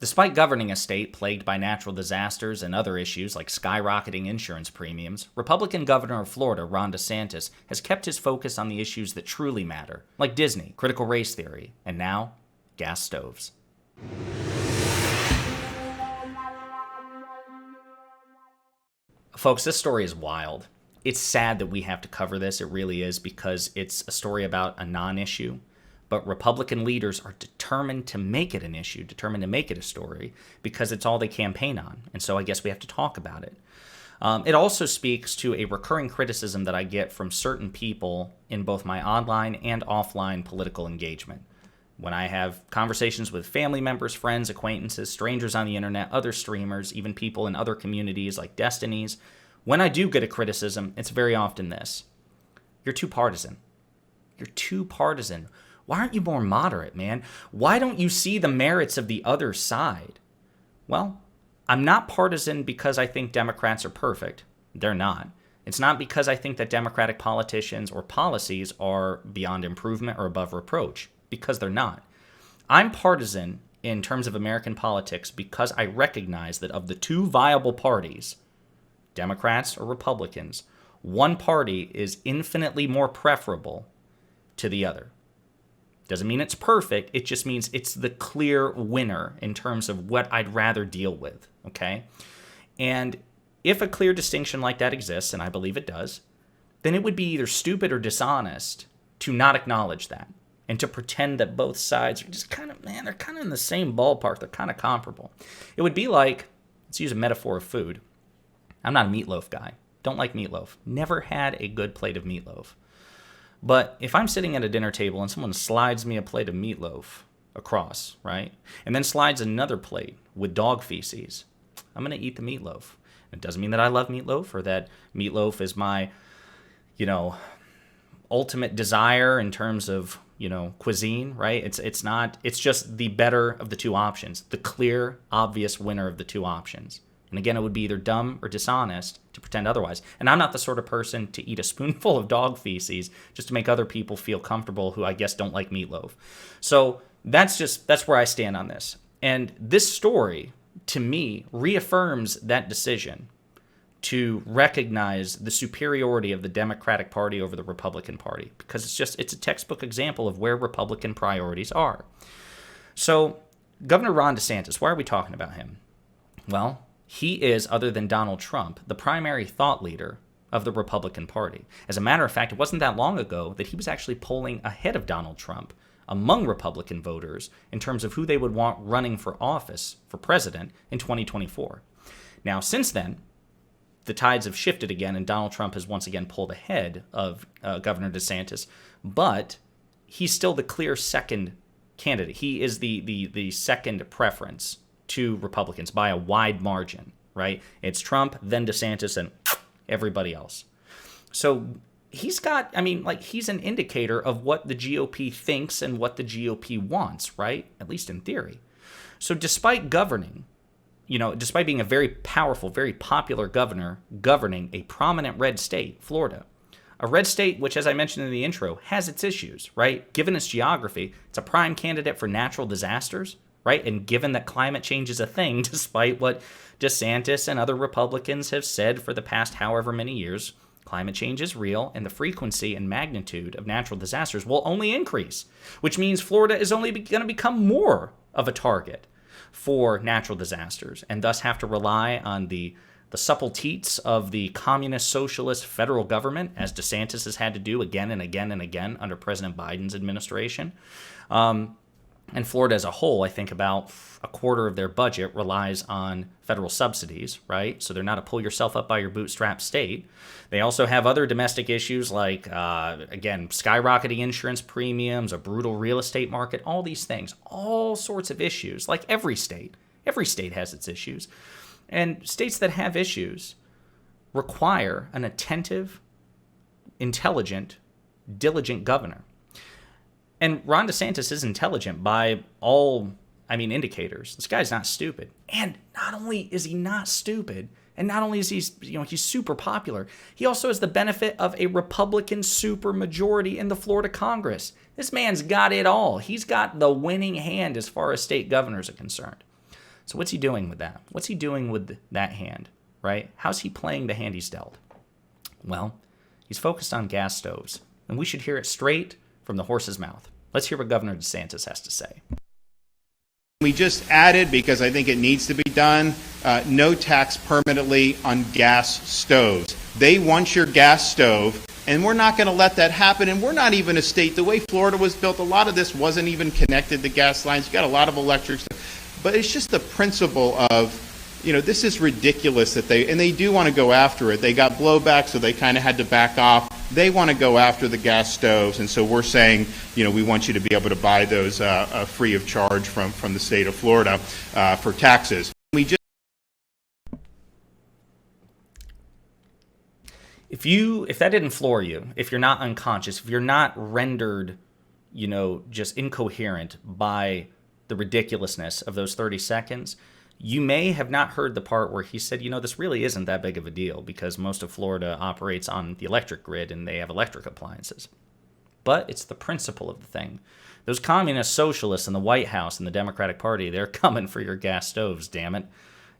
Despite governing a state plagued by natural disasters and other issues like skyrocketing insurance premiums, Republican Governor of Florida, Ron DeSantis, has kept his focus on the issues that truly matter, like Disney, critical race theory, and now, gas stoves. Folks, this story is wild. It's sad that we have to cover this. It really is, because it's a story about a non-issue. But Republican leaders are determined to make it an issue, determined to make it a story, because it's all they campaign on. And so I guess we have to talk about it. It also speaks to a recurring criticism that I get from certain people in both my online and offline political engagement. When I have conversations with family members, friends, acquaintances, strangers on the internet, other streamers, even people in other communities like Destiny's, when I do get a criticism, it's very often this: you're too partisan. You're too partisan. Why aren't you more moderate, man? Why don't you see the merits of the other side? Well, I'm not partisan because I think Democrats are perfect. They're not. It's not because I think that Democratic politicians or policies are beyond improvement or above reproach, because they're not. I'm partisan in terms of American politics because I recognize that of the two viable parties, Democrats or Republicans, one party is infinitely more preferable to the other. Doesn't mean it's perfect. It just means it's the clear winner in terms of what I'd rather deal with, okay? And if a clear distinction like that exists, and I believe it does, then it would be either stupid or dishonest to not acknowledge that and to pretend that both sides are just kind of, man, they're kind of in the same ballpark. They're kind of comparable. It would be like, let's use a metaphor of food. I'm not a meatloaf guy. Don't like meatloaf. Never had a good plate of meatloaf. But if I'm sitting at a dinner table and someone slides me a plate of meatloaf across, right, and then slides another plate with dog feces, I'm going to eat the meatloaf. It doesn't mean that I love meatloaf or that meatloaf is my, ultimate desire in terms of, cuisine, right? It's not. It's just the better of the two options, the clear, obvious winner of the two options. And again, it would be either dumb or dishonest to pretend otherwise. And I'm not the sort of person to eat a spoonful of dog feces just to make other people feel comfortable who I guess don't like meatloaf. So that's where I stand on this. And this story, to me, reaffirms that decision to recognize the superiority of the Democratic Party over the Republican Party, because it's a textbook example of where Republican priorities are. So Governor Ron DeSantis, why are we talking about him? Well, he is, other than Donald Trump, the primary thought leader of the Republican Party. As a matter of fact, it wasn't that long ago that he was actually polling ahead of Donald Trump among Republican voters in terms of who they would want running for office, for president, in 2024. Now, since then, the tides have shifted again, and Donald Trump has once again pulled ahead of Governor DeSantis, but he's still the clear second candidate. He is the second preference to Republicans by a wide margin, right? It's Trump, then DeSantis, and everybody else. So he's an indicator of what the GOP thinks and what the GOP wants, right? At least in theory. So despite governing, despite being a very powerful, very popular governor governing a prominent red state, Florida, a red state which, as I mentioned in the intro, has its issues, right? Given its geography, it's a prime candidate for natural disasters, right? And given that climate change is a thing, despite what DeSantis and other Republicans have said for the past however many years, climate change is real, and the frequency and magnitude of natural disasters will only increase, which means Florida is only going to become more of a target for natural disasters, and thus have to rely on the supple teats of the communist socialist federal government, as DeSantis has had to do again and again and again under President Biden's administration. And Florida as a whole, I think about a quarter of their budget relies on federal subsidies, right? So they're not a pull yourself up by your bootstrap state. They also have other domestic issues like, again, skyrocketing insurance premiums, a brutal real estate market, all these things, all sorts of issues, like every state. Every state has its issues. And states that have issues require an attentive, intelligent, diligent governor. And Ron DeSantis is intelligent by all, indicators. This guy's not stupid. And not only is he not stupid, and not only is he's super popular, he also has the benefit of a Republican supermajority in the Florida Congress. This man's got it all. He's got the winning hand as far as state governors are concerned. So what's he doing with that? What's he doing with that hand, right? How's he playing the hand he's dealt? Well, he's focused on gas stoves, and we should hear it straight from the horse's mouth. Let's hear what Governor DeSantis has to say. We just added, because I think it needs to be done, no tax permanently on gas stoves. They want your gas stove, and we're not going to let that happen. And we're not even a state. The way Florida was built, a lot of this wasn't even connected to gas lines. You got a lot of electric stuff. But it's just the principle of, this is ridiculous that they do want to go after it. They got blowback, so they kind of had to back off. They want to go after the gas stoves, and so we're saying, we want you to be able to buy those free of charge from the state of Florida for taxes. If that didn't floor you, if you're not unconscious, if you're not rendered, just incoherent by the ridiculousness of those 30 seconds, you may have not heard the part where he said, this really isn't that big of a deal because most of Florida operates on the electric grid and they have electric appliances. But it's the principle of the thing. Those communist socialists in the White House and the Democratic Party, they're coming for your gas stoves, damn it.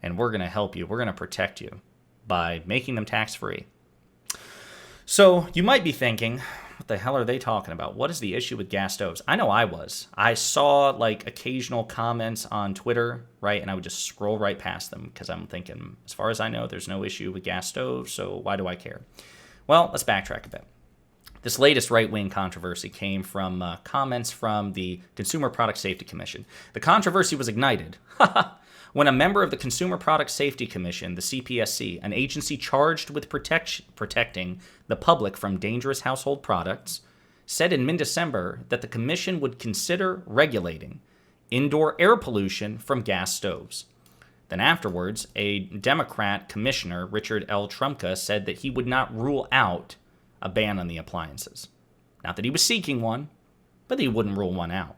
And we're going to help you. We're going to protect you by making them tax-free. So you might be thinking, what the hell are they talking about? What is the issue with gas stoves? I know I was. I saw occasional comments on Twitter, right? And I would just scroll right past them because I'm thinking, as far as I know, there's no issue with gas stoves, so why do I care? Well, let's backtrack a bit. This latest right-wing controversy came from comments from the Consumer Product Safety Commission. The controversy was ignited when a member of the Consumer Product Safety Commission, the CPSC, an agency charged with protecting the public from dangerous household products, said in mid-December that the commission would consider regulating indoor air pollution from gas stoves. Then afterwards, a Democrat commissioner, Richard L. Trumka, said that he would not rule out a ban on the appliances. Not that he was seeking one, but he wouldn't rule one out.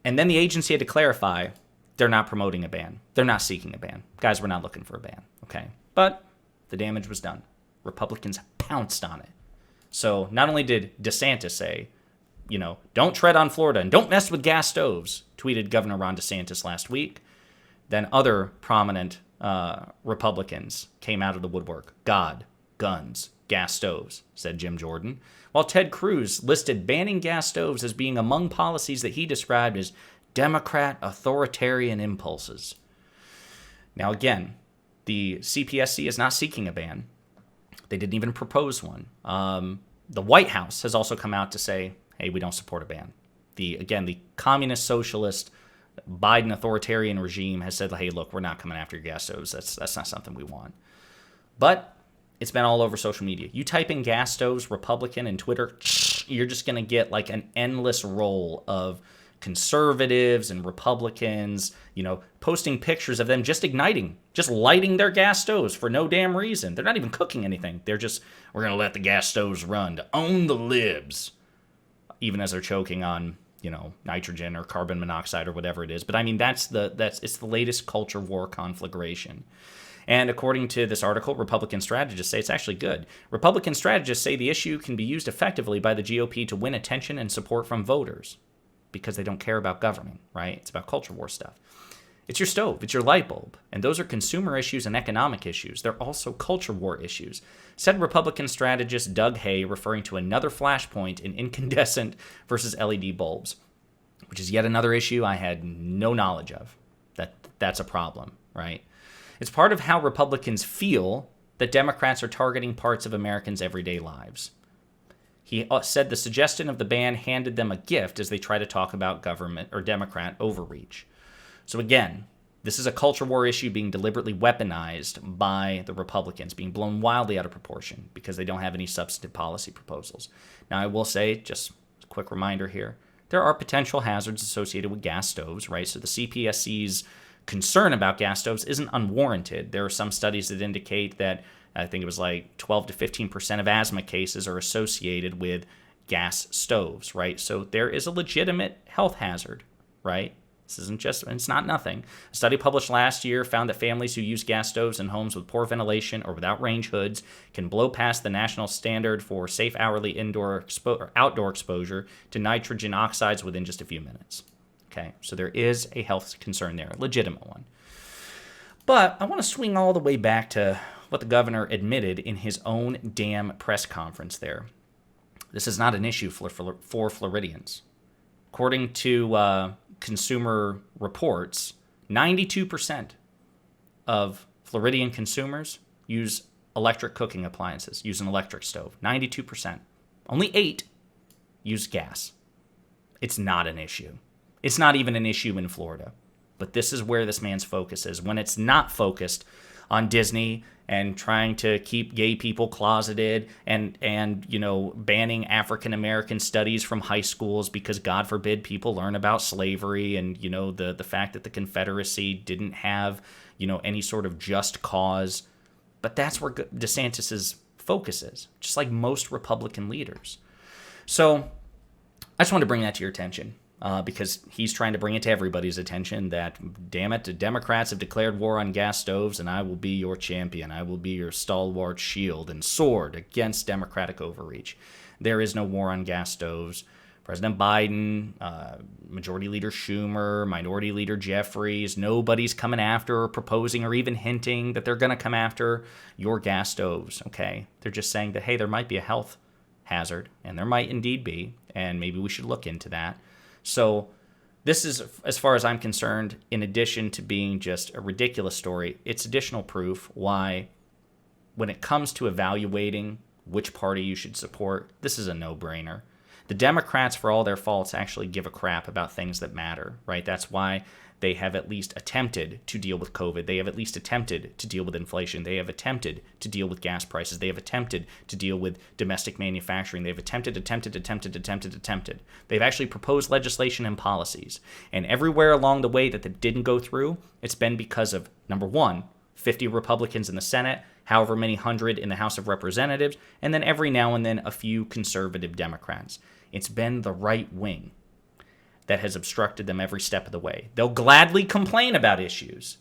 And then the agency had to clarify, they're not promoting a ban. They're not seeking a ban. Guys, we're not looking for a ban, okay? But the damage was done. Republicans pounced on it. So not only did DeSantis say, don't tread on Florida and don't mess with gas stoves, tweeted Governor Ron DeSantis last week, then other prominent Republicans came out of the woodwork. God, guns, gas stoves, said Jim Jordan, while Ted Cruz listed banning gas stoves as being among policies that he described as Democrat authoritarian impulses. Now again, the CPSC is not seeking a ban. They didn't even propose one. The White House has also come out to say, hey, we don't support a ban. The communist socialist Biden authoritarian regime has said, hey, look, we're not coming after your gas stoves. That's not something we want. But it's been all over social media. You type in gas stoves, Republican, and Twitter, you're just going to get an endless roll of conservatives and Republicans, posting pictures of them just lighting their gas stoves for no damn reason. They're not even cooking anything. We're going to let the gas stoves run to own the libs, even as they're choking on, nitrogen or carbon monoxide or whatever it is. But I mean, it's the latest culture war conflagration. And according to this article, Republican strategists say it's actually good. Republican strategists say the issue can be used effectively by the GOP to win attention and support from voters because they don't care about governing, right? It's about culture war stuff. It's your stove, it's your light bulb, and those are consumer issues and economic issues. They're also culture war issues, said Republican strategist Doug Hay, referring to another flashpoint in incandescent versus LED bulbs, which is yet another issue I had no knowledge of. That's a problem, right? It's part of how Republicans feel that Democrats are targeting parts of Americans' everyday lives. He said the suggestion of the ban handed them a gift as they try to talk about government or Democrat overreach. So again, this is a culture war issue being deliberately weaponized by the Republicans, being blown wildly out of proportion because they don't have any substantive policy proposals. Now, I will say, just a quick reminder here, there are potential hazards associated with gas stoves, right? So the CPSC's concern about gas stoves isn't unwarranted. There are some studies that indicate that I think it was 12 to 15% of asthma cases are associated with gas stoves, right? So there is a legitimate health hazard, right? This isn't just, it's not nothing. A study published last year found that families who use gas stoves in homes with poor ventilation or without range hoods can blow past the national standard for safe hourly outdoor exposure to nitrogen oxides within just a few minutes. Okay, so there is a health concern there, a legitimate one. But I want to swing all the way back to what the governor admitted in his own damn press conference there. This is not an issue for Floridians. According to Consumer Reports, 92% of Floridian consumers use electric cooking appliances, use an electric stove. 92%. Only 8 use gas. It's not an issue. It's not even an issue in Florida. But this is where this man's focus is. When it's not focused on Disney and trying to keep gay people closeted and banning African American studies from high schools because God forbid people learn about slavery and the fact that the Confederacy didn't have any sort of just cause. But that's where DeSantis's focus is, just like most Republican leaders. So I just wanted to bring that to your attention. Because he's trying to bring it to everybody's attention that, damn it, the Democrats have declared war on gas stoves, and I will be your champion. I will be your stalwart shield and sword against Democratic overreach. There is no war on gas stoves. President Biden, Majority Leader Schumer, Minority Leader Jeffries, nobody's coming after or proposing or even hinting that they're going to come after your gas stoves, okay? They're just saying that, hey, there might be a health hazard, and there might indeed be, and maybe we should look into that. So this is, as far as I'm concerned, in addition to being just a ridiculous story, it's additional proof why, when it comes to evaluating which party you should support, this is a no-brainer. The Democrats, for all their faults, actually give a crap about things that matter, right? That's why they have at least attempted to deal with COVID. They have at least attempted to deal with inflation. They have attempted to deal with gas prices. They have attempted to deal with domestic manufacturing. They've attempted. They've actually proposed legislation and policies. And everywhere along the way that didn't go through, it's been because of, number one, 50 Republicans in the Senate, however many hundred in the House of Representatives, and then every now and then a few conservative Democrats. It's been the right wing that has obstructed them every step of the way. They'll gladly complain about issues,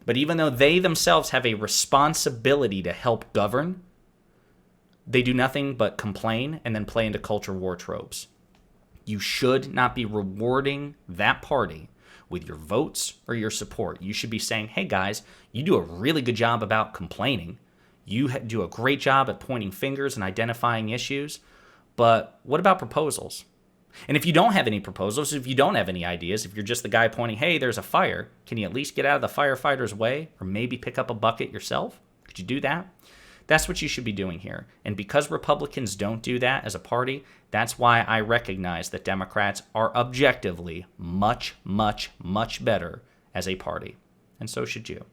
but even though they themselves have a responsibility to help govern, they do nothing but complain and then play into culture war tropes. You should not be rewarding that party with your votes or your support. You should be saying, hey guys, you do a really good job about complaining. You do a great job at pointing fingers and identifying issues, but what about proposals? And if you don't have any proposals, if you don't have any ideas, if you're just the guy pointing, hey, there's a fire, can you at least get out of the firefighter's way or maybe pick up a bucket yourself? Could you do that? That's what you should be doing here. And because Republicans don't do that as a party, that's why I recognize that Democrats are objectively much, much, much better as a party. And so should you.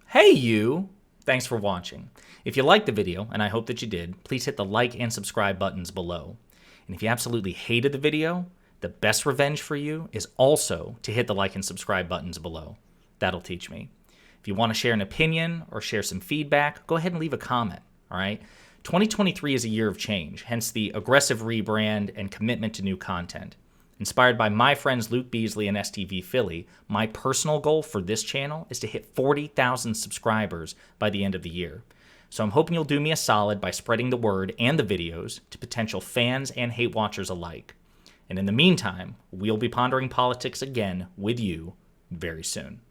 Hey, you! Thanks for watching. If you liked the video, and I hope that you did, please hit the like and subscribe buttons below. And if you absolutely hated the video, the best revenge for you is also to hit the like and subscribe buttons below. That'll teach me. If you want to share an opinion or share some feedback, go ahead and leave a comment, all right? 2023 is a year of change, hence the aggressive rebrand and commitment to new content. Inspired by my friends Luke Beasley and STV Philly, my personal goal for this channel is to hit 40,000 subscribers by the end of the year. So I'm hoping you'll do me a solid by spreading the word and the videos to potential fans and hate watchers alike. And in the meantime, we'll be pondering politics again with you very soon.